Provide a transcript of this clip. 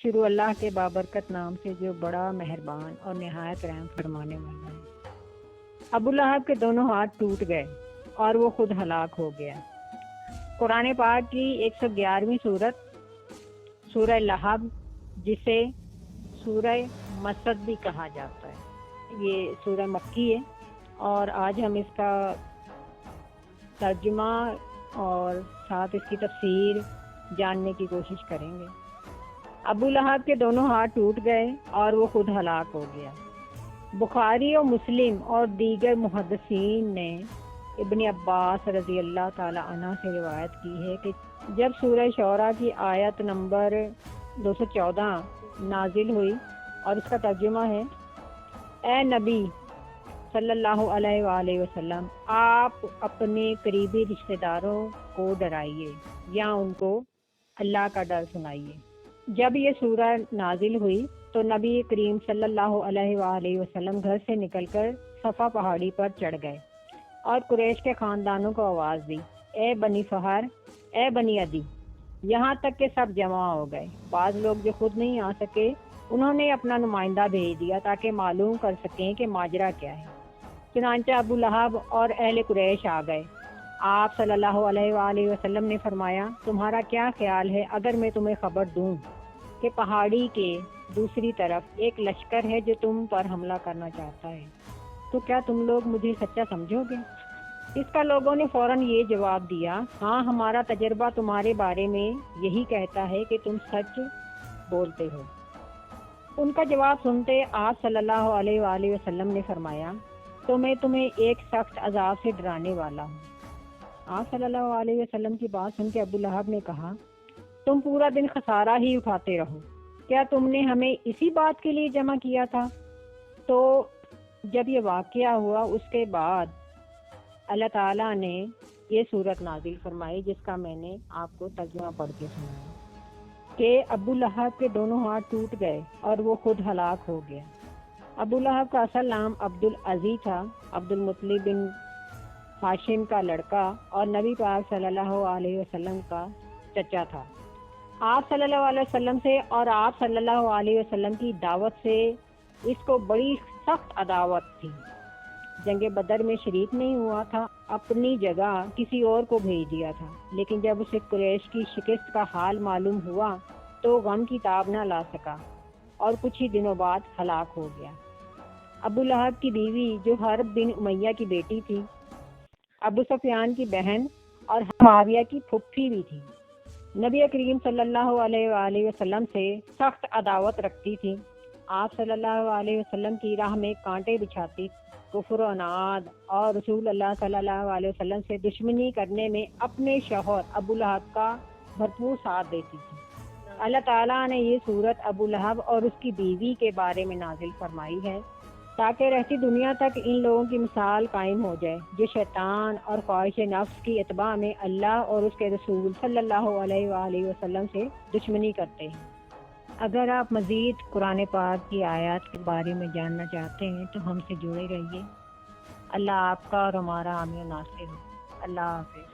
شروع اللہ کے بابرکت نام سے جو بڑا مہربان اور نہایت رحم فرمانے والا ہے۔ ابو لہب کے دونوں ہاتھ ٹوٹ گئے اور وہ خود ہلاک ہو گیا۔ قرآن پاک کی 111ویں سورت سورہ لہب، جسے سورہ مسد بھی کہا جاتا ہے، یہ سورہ مکی ہے، اور آج ہم اس کا ترجمہ اور ساتھ اس کی تفسیر جاننے کی کوشش کریں گے۔ ابو لہب کے دونوں ہاتھ ٹوٹ گئے اور وہ خود ہلاک ہو گیا۔ بخاری اور مسلم اور دیگر محدثین نے ابن عباس رضی اللہ تعالی عنہ سے روایت کی ہے کہ جب سورہ شعراء کی آیت نمبر 214 نازل ہوئی اور اس کا ترجمہ ہے: اے نبی صلی اللہ علیہ وآلہ وسلم، آپ اپنے قریبی رشتہ داروں کو ڈرائیے یا ان کو اللہ کا ڈر سنائیے۔ جب یہ سورہ نازل ہوئی تو نبی کریم صلی اللہ علیہ وآلہ وسلم گھر سے نکل کر صفا پہاڑی پر چڑھ گئے اور قریش کے خاندانوں کو آواز دی: اے بنی فہر، اے بنی عدی، یہاں تک کہ سب جمع ہو گئے۔ بعض لوگ جو خود نہیں آ سکے انہوں نے اپنا نمائندہ بھیج دیا تاکہ معلوم کر سکیں کہ ماجرا کیا ہے۔ چنانچہ ابو لہب اور اہل قریش آ گئے۔ آپ صلی اللہ علیہ وآلہ وسلم نے فرمایا: تمہارا کیا خیال ہے اگر میں تمہیں خبر دوں کہ پہاڑی کے دوسری طرف ایک لشکر ہے جو تم پر حملہ کرنا چاہتا ہے، تو کیا تم لوگ مجھے سچا سمجھو گے؟ اس کا لوگوں نے فوراً یہ جواب دیا: ہاں، ہمارا تجربہ تمہارے بارے میں یہی کہتا ہے کہ تم سچ بولتے ہو۔ ان کا جواب سنتے آپ صلی اللہ علیہ وآلہ وسلم نے فرمایا: تو میں تمہیں ایک سخت عذاب سے ڈرانے والا ہوں۔ آپ صلی اللہ علیہ وسلم کی بات سن کے ابو لہب نے کہا: تم پورا دن خسارہ ہی اٹھاتے رہو، کیا تم نے ہمیں اسی بات کے لیے جمع کیا تھا؟ تو جب یہ واقعہ ہوا اس کے بعد اللہ تعالیٰ نے یہ سورت نازل فرمائی جس کا میں نے آپ کو ترجمہ پڑھ کے سنایا کہ ابو لہب کے دونوں ہاتھ ٹوٹ گئے اور وہ خود ہلاک ہو گیا۔ ابو لہب کا اصل نام عبد العزی تھا، عبد المطلب بن ہاشم کا لڑکا اور نبی پاک صلی اللہ علیہ وسلم کا چچا تھا۔ آپ صلی اللہ علیہ وسلم سے اور آپ صلی اللہ علیہ وسلم کی دعوت سے اس کو بڑی سخت عداوت تھی۔ جنگ بدر میں شریک نہیں ہوا تھا، اپنی جگہ کسی اور کو بھیج دیا تھا، لیکن جب اسے قریش کی شکست کا حال معلوم ہوا تو غم کی تاب نہ لا سکا اور کچھ ہی دنوں بعد ہلاک ہو گیا۔ ابو لہب کی بیوی جو حرب بن امیہ کی بیٹی تھی، ابو سفیان کی بہن اور معاویہ کی پھوپھی بھی تھی، نبی کریم صلی اللہ علیہ وآلہ وسلم سے سخت عداوت رکھتی تھی۔ آپ صلی اللہ علیہ وسلم کی راہ میں کانٹے بچھاتی، کفر و عناد اور رسول اللہ صلی اللہ علیہ وسلم سے دشمنی کرنے میں اپنے شوہر ابو لہب کا بھرپور ساتھ دیتی تھی۔ اللہ تعالیٰ نے یہ سورت ابو لہب اور اس کی بیوی کے بارے میں نازل فرمائی ہے تاکہ رہتی دنیا تک ان لوگوں کی مثال قائم ہو جائے جو شیطان اور خواہش نفس کی اتباع میں اللہ اور اس کے رسول صلی اللہ علیہ وآلہ وسلم سے دشمنی کرتے ہیں۔ اگر آپ مزید قرآن پاک کی آیات کے بارے میں جاننا چاہتے ہیں تو ہم سے جڑے رہیے۔ اللہ آپ کا اور ہمارا حامی و ناصر ہو۔ اللہ حافظ۔